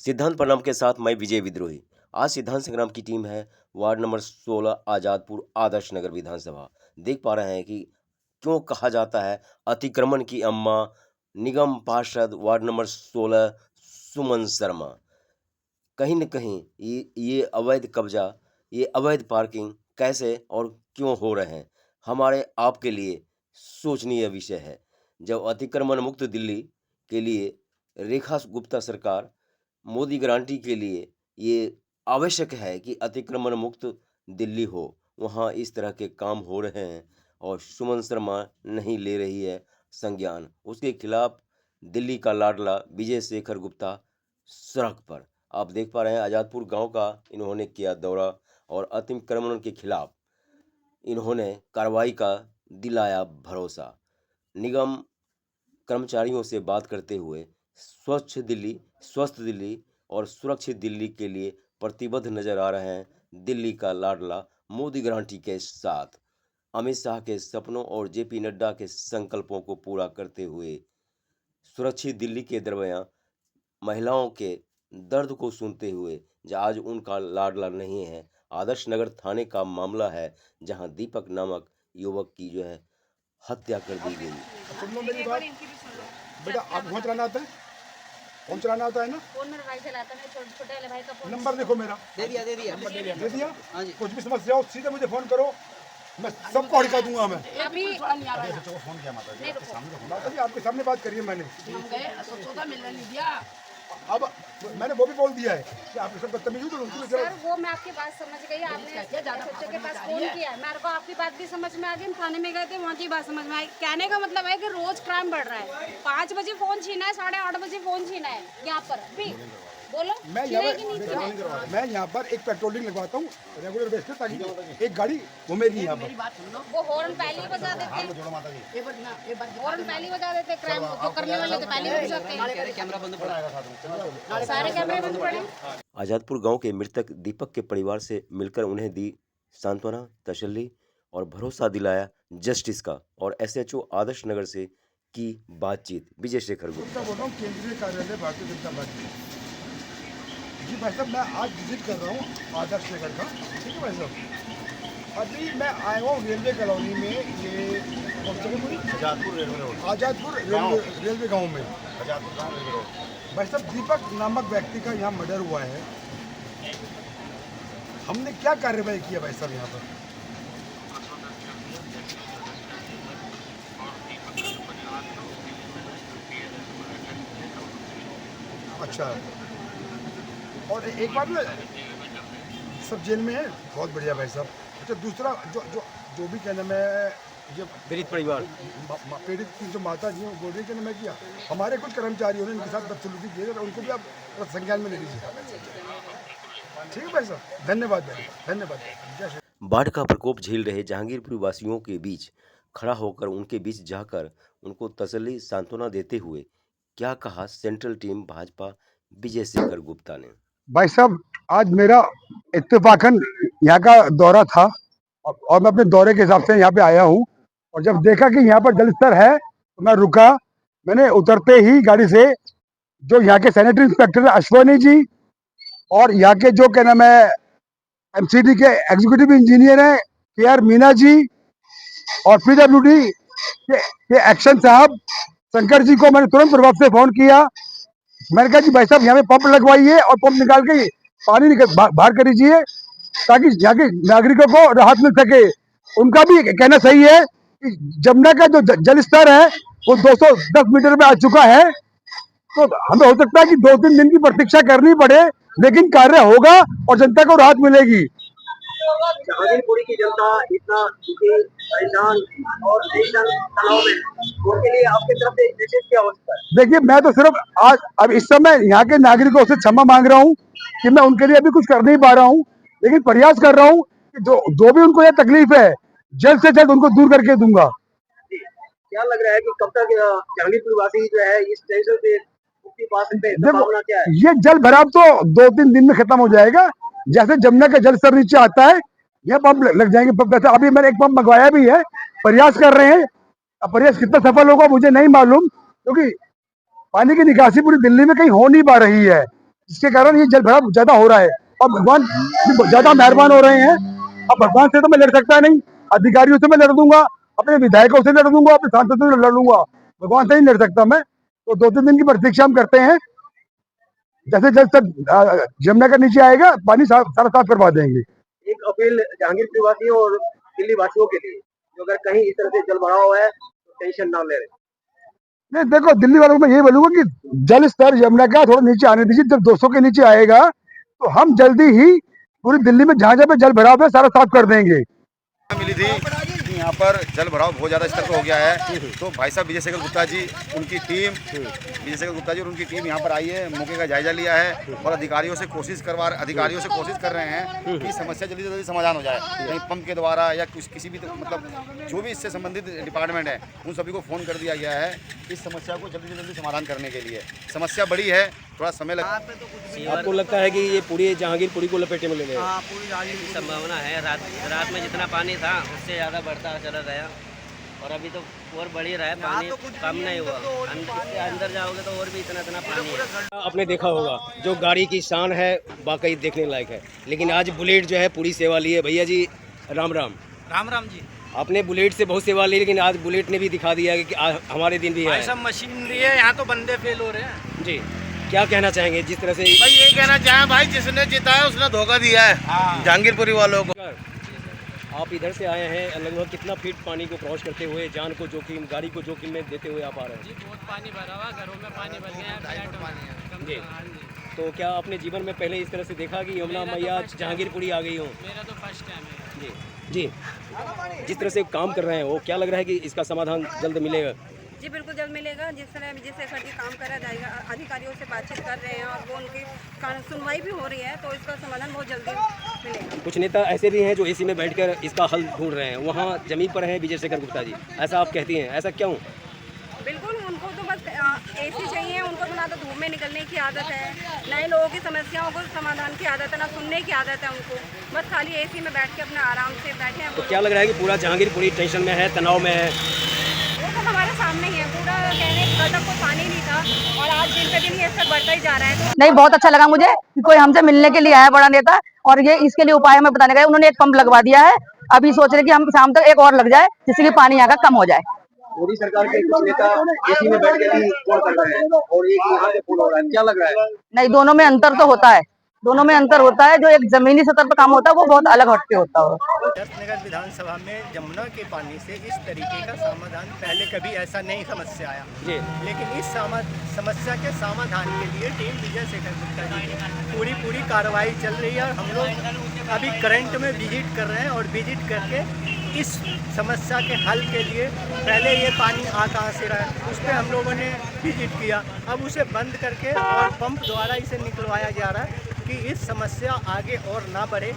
सिद्धांत प्रणाम के साथ मैं विजय विद्रोही। आज सिद्धांत संग्राम की टीम है वार्ड नंबर 16 आजादपुर आदर्श नगर विधानसभा। देख पा रहे हैं कि क्यों कहा जाता है अतिक्रमण की अम्मा। निगम पार्षद वार्ड नंबर 16 सुमन शर्मा। कहीं न कहीं ये अवैध कब्जा, ये अवैध पार्किंग कैसे और क्यों हो रहे हैं, हमारे आपके लिए सोचनीय विषय है। जब अतिक्रमण मुक्त दिल्ली के लिए रेखा गुप्ता सरकार मोदी गारंटी के लिए ये आवश्यक है कि अतिक्रमण मुक्त दिल्ली हो, वहाँ इस तरह के काम हो रहे हैं और सुमन शर्मा नहीं ले रही है संज्ञान। उसके खिलाफ दिल्ली का लाडला विजय शेखर गुप्ता सड़क पर। आप देख पा रहे हैं आजादपुर गांव का इन्होंने किया दौरा और अतिक्रमण के खिलाफ इन्होंने कार्रवाई का दिलाया भरोसा। निगम कर्मचारियों से बात करते हुए स्वच्छ दिल्ली, स्वस्थ दिल्ली और सुरक्षित दिल्ली के लिए प्रतिबद्ध नजर आ रहे हैं। दिल्ली का लाडला मोदी गारंटी के साथ अमित शाह के सपनों और जेपी नड्डा के संकल्पों को पूरा करते हुए सुरक्षित दिल्ली के दरमियान महिलाओं के दर्द को सुनते हुए आज उनका लाडला नहीं है। आदर्श नगर थाने का मामला है जहां दीपक नामक युवक की जो है हत्या कर दी गई। सुन लो मेरी बात बेटा, आप फोन चलाना आता है? फोन चलाना आता है ना? फोन मेरा भाई चलाता है, छोटे वाले भाई का फोन। नंबर देखो मेरा। दे दिया दे दिया। कुछ भी समस्या हो सीधे मुझे फोन करो, मैं सबको हड़का दूंगा। मैं अभी फोन किया माता जी, आपके सामने बात करिए मैंने। अब मैंने वो भी बोल दिया है कि आप सब बदतमीजी तो सर, वो मैं आपकी बात समझ गई। आपने बच्चे के पास फोन किया, मेरे को आपकी बात भी समझ में आ गई। हम थाने में गए थे, वहाँ की बात समझ में आई। कहने का मतलब है कि रोज क्राइम बढ़ रहा है। 5 बजे फोन छीना है, 8:30 बजे फोन छीना है यहाँ पर भी। बोलो, मैं यहाँ पर एक पेट्रोलिंग लगवाता हूँ रेगुलर बेस पे, ताकि एक गाड़ी घूमेगी यहाँ पर। वो हॉर्न पहले ही बजा देते हैं, हॉर्न पहले ही बजा देते हैं। क्राइम जो करने वाले तो पहले ही बजाते हैं। कैमरा बंद पड़ा, सारे कैमरे बंद पड़े। आजादपुर गांव के मृतक दीपक के परिवार से मिलकर उन्हें दी सांत्वना, तसल्ली और भरोसा दिलाया जस्टिस का। और एसएचओ आदर्श नगर से की बातचीत विजय शेखर गुप्ता। बोल रहा हूँ केंद्रीय कार्यालय भारतीय जनता पार्टी। जी भाई साहब, मैं आज विजिट कर रहा हूँ आदर्श नगर का। ठीक है भाई साहब, अभी मैं आया हूँ रेलवे कॉलोनी में। ये आजादपुर रेलवे गांव में। भाई साहब, दीपक नामक व्यक्ति का यहाँ मर्डर हुआ है। हमने क्या कार्रवाई किया भाई साहब यहाँ पर? अच्छा, और एक बात ना, सब जेल में है, बहुत बढ़िया भाई साहब। अच्छा, दूसरा जो भी कहना, मैं ये पीड़ित परिवार पीड़ित की जो माता जी हैं बोल रही कि मैं किया, हमारे कुछ कर्मचारियों ने इनके साथ बदसलूकी की है, उनको भी आप संज्ञान में ले लीजिए। ठीक है भाई साहब, धन्यवाद भाई, धन्यवाद। जय श्री। बाढ़ का प्रकोप झेल रहे जहांगीरपुर वासियों के बीच खड़ा होकर उनके बीच जाकर उनको तसल्ली सांत्वना देते हुए क्या कहा सेंट्रल टीम भाजपा विजय शेखर गुप्ता ने। भाई साहब, आज मेरा इत्तेफाकन यहाँ का दौरा था और मैं अपने दौरे के हिसाब से यहाँ पे आया हूँ। और जब देखा कि यहाँ पर जलस्तर है तो मैं रुका। मैंने उतरते ही गाड़ी से जो यहाँ के सैनिटरी इंस्पेक्टर अश्वनी जी और यहाँ के जो क्या नाम है एमसीडी के एग्जीक्यूटिव इंजीनियर हैं KR मीना जी और PWD के एक्शन साहब शंकर जी को मैंने तुरंत प्रभाव से फोन किया। मैंने कहा जी भाई साहब, यहाँ पे पंप लगवाइए और पंप निकाल के पानी बाहर कर दीजिए ताकि यहाँ के नागरिकों को राहत मिल सके। उनका भी कहना सही है कि जमुना का जो जल स्तर है वो 210 मीटर में आ चुका है। तो हमें हो सकता है कि 2-3 दिन की प्रतीक्षा करनी पड़े, लेकिन कार्य होगा और जनता को राहत मिलेगी। जहांगीरपुरी की जनता इतना दुखी, परेशान और तनाव में, उनके लिए आपकी तरफ से विशेष क्या आवश्यकता है? देखिए, मैं तो सिर्फ आज अब इस समय यहाँ के नागरिकों से क्षमा मांग रहा हूँ कि मैं उनके लिए अभी कुछ कर नहीं पा रहा हूँ, लेकिन प्रयास कर रहा हूँ कि जो भी उनको यह तकलीफ है जल्द से जल्द उनको दूर करके दूंगा। क्या लग रहा है कि कब तक जहांगीरपुर वासी जो है इस टेंशन से मुक्ति पा सकते हैं? संभावना क्या है? ये जल भराव तो 2-3 दिन में खत्म हो जाएगा। जैसे जमुना का जल स्तर नीचे आता है, यह पंप लग जाएंगे। पंप जैसे अभी मैंने एक पंप मंगवाया भी है, प्रयास कर रहे हैं। अब प्रयास कितना सफल होगा मुझे नहीं मालूम, क्योंकि पानी की निकासी पूरी दिल्ली में कहीं हो नहीं पा रही है। इसके कारण ये जल भराव ज्यादा हो रहा है और भगवान ज्यादा मेहरबान हो रहे हैं। अब भगवान से तो मैं लड़ सकता नहीं, अधिकारियों से मैं लड़ दूंगा, अपने विधायकों से लड़ दूंगा, अपने सांसदों से लड़ लूंगा, भगवान से नहीं लड़ सकता मैं। तो 2-3 दिन की प्रतीक्षा हम करते हैं, जैसे जल्द तक जमुना का नीचे आएगा पानी सारा साफ करवा देंगे। एक अपील जहांगीरपुर वासियों और दिल्ली वासियों के लिए, जो अगर कहीं इस तरह से जल भराव है तो टेंशन ना ले। नहीं देखो, दिल्ली वालों को मैं यही बोलूंगा कि जल स्तर यमुना का थोड़ा नीचे आने दीजिए। जब 200 के नीचे आएगा तो हम जल्दी ही पूरी दिल्ली में जहां जहां पे जल भराव है सारा साफ कर देंगे। मिली थी कि यहाँ पर जल भराव बहुत ज़्यादा स्तर पर हो गया है, तो भाई साहब विजय शेखर गुप्ता जी उनकी टीम और उनकी टीम यहाँ पर आई है, मौके का जायजा लिया है और अधिकारियों से कोशिश कर रहे हैं कि समस्या जल्दी से जल्दी समाधान हो जाए। कहीं पंप के द्वारा या किसी भी मतलब जो भी इससे संबंधित डिपार्टमेंट है उन सभी को फ़ोन कर दिया गया है इस समस्या को जल्दी से जल्दी समाधान करने के लिए। समस्या बड़ी है, थोड़ा समय लगा। आपको लगता है कि ये पूरी जहांगीरपुरी को लपेटे में ले लेगा? हाँ, पूरी जहांगीर की संभावना है। रात में जितना पानी था उससे ज़्यादा बढ़ता चला गया और अभी तो और बढ़ ही रहा है, पानी कम नहीं हुआ। इससे अंदर जाओगे तो और भी इतना पानी है। आपने देखा होगा जो गाड़ी की शान है वाकई देखने लायक है, लेकिन आज बुलेट जो है पूरी सेवा ली है। भैया जी राम राम। राम राम जी। आपने बुलेट से बहुत सेवा ली, लेकिन आज बुलेट ने भी दिखा दिया कि हमारे दिन भी है। सब मशीनरी है, यहाँ तो बंदे फेल हो रहे हैं जी। क्या कहना चाहेंगे जिस तरह से? भाई यही कहना चाहें भाई, जिसने जीता है उसने धोखा दिया है जहांगीरपुरी वालों को। आप इधर से आए हैं, लगभग कितना फीट पानी को क्रॉस करते हुए, जान को जोखिम, गाड़ी को जोखिम में देते हुए आप आ रहे हैं? जी, बहुत पानी भरा हुआ, घरों में पानी भर गया जी। तो क्या आपने जीवन में पहले इस तरह से देखा कि यमुना मैया जहांगीरपुरी आ गई हो? मेरा तो फर्स्ट टाइम है जी जी। जिस तरह से काम कर रहे हैं वो क्या लग रहा है कि इसका समाधान जल्द मिलेगा? जी बिल्कुल जल्द मिलेगा। जिस तरह विजय शेखर जी काम करा जाएगा, अधिकारियों से बातचीत कर रहे हैं और वो उनकी सुनवाई भी हो रही है, तो इसका समाधान बहुत जल्दी मिलेगा। कुछ नेता ऐसे भी हैं जो एसी में बैठकर इसका हल ढूंढ रहे हैं, वहाँ जमीन पर हैं विजय शेखर गुप्ता जी, ऐसा आप कहती हैं, ऐसा क्यों? बिल्कुल, उनको तो बस एसी चाहिए। उनको तो ना तो धूप में निकलने की आदत है, नए लोगों की समस्याओं को समाधान की आदत है, ना सुनने की आदत है उनको। बस खाली एसी में बैठ के अपना आराम से बैठे हैं। तो क्या लग रहा है कि पूरा जहांगीरपुरी टेंशन में है, तनाव में है? वो तो हमारे सामने ही है। पूरा कहने कल तक कोई पानी नहीं था और आज दिन पे दिन ये सब बढ़ता ही जा रहा है। नहीं, बहुत अच्छा लगा मुझे कि कोई हमसे मिलने के लिए आया बड़ा नेता, और ये इसके लिए उपाय हमें बताने गए। उन्होंने एक पंप लगवा दिया है, अभी सोच रहे कि हम शाम तक एक और लग जाए जिससे कि पानी यहाँ का कम हो जाए। मोदी सरकार के कुछ नेता एसी में बैठ के भी फोन कर रहे हैं और एक यहाँ से फोन हो रहा है, क्या लग रहा है? नहीं, दोनों में अंतर तो होता है, दोनों में अंतर होता है। जो एक जमीनी सतह पर काम होता है वो बहुत अलग हटके होता है। नगर विधानसभा में जमुना के पानी से इस तरीके का समाधान पहले कभी ऐसा नहीं समस्या आया जी। लेकिन इस समस्या के समाधान के लिए टीम विजय शेखर गुप्ता जी की पूरी कार्रवाई चल रही है। हम लोग अभी करंट में विजिट कर रहे हैं और विजिट करके इस समस्या के हल के लिए, पहले ये पानी आ कहाँ से रहा है उस पर हम लोगों ने विजिट किया, अब उसे बंद करके और पंप द्वारा इसे निकलवाया जा रहा है कि इस समस्या आगे और ना बढ़े।